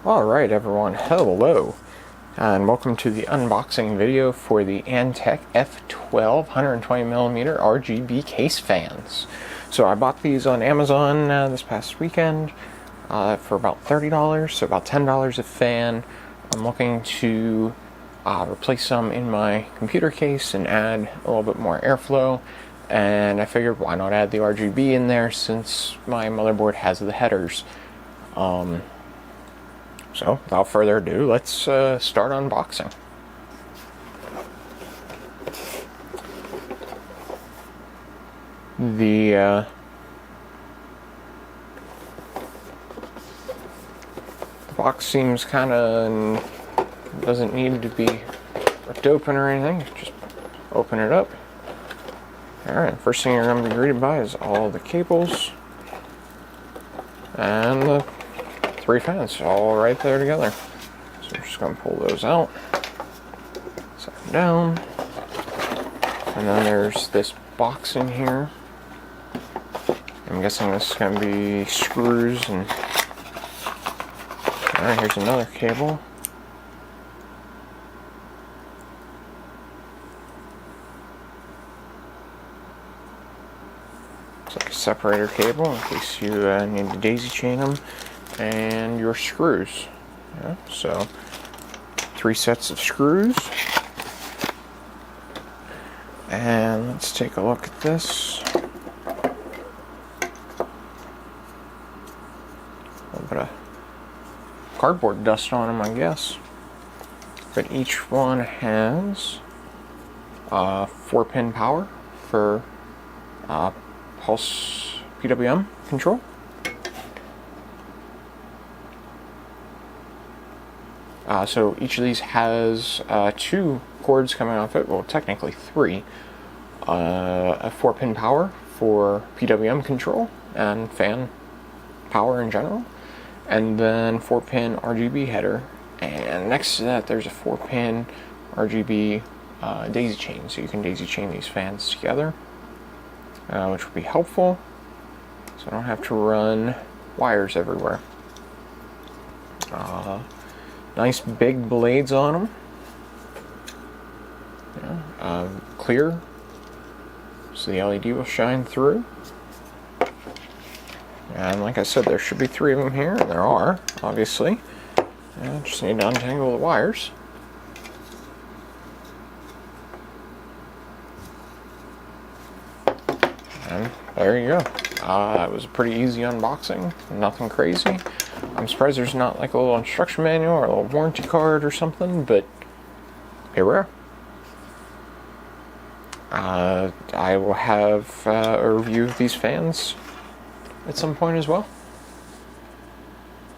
Alright everyone, hello, and welcome to the unboxing video for the Antec F12 120mm RGB case fans. So I bought these on Amazon this past weekend for about $30, so about $10 a fan. I'm looking to replace some in my computer case and add a little bit more airflow, and I figured why not add the RGB in there since my motherboard has the headers. So, without further ado, let's start unboxing. The box seems kind of doesn't need to be ripped open or anything. Just open it up. Alright, first thing you're going to be greeted by is all the cables and the 3 fans all right there together. So I'm just going to pull those out, set them down, and then there's this box in here. I'm guessing this is going to be screws and... Alright, here's another cable. It's like a separator cable in case you need to daisy chain them. And your screws. Yeah, so 3 sets of screws. And let's take a look at this. A little bit of cardboard dust on them, I guess. But each one has 4-pin power for pulse PWM control. So each of these has 2 cords coming off it, well technically 3. A 4-pin power for PWM control and fan power in general, and then 4-pin RGB header, and next to that there's a 4-pin RGB daisy chain, so you can daisy chain these fans together, which will be helpful, so I don't have to run wires everywhere. Nice big blades on them. Yeah, clear, so the LED will shine through. And like I said, there should be 3 of them here, and there are, obviously. I just need to untangle the wires. And there you go. It was a pretty easy unboxing, nothing crazy. I'm surprised there's not like a little instruction manual or a little warranty card or something, but here we are. I will have a review of these fans at some point as well.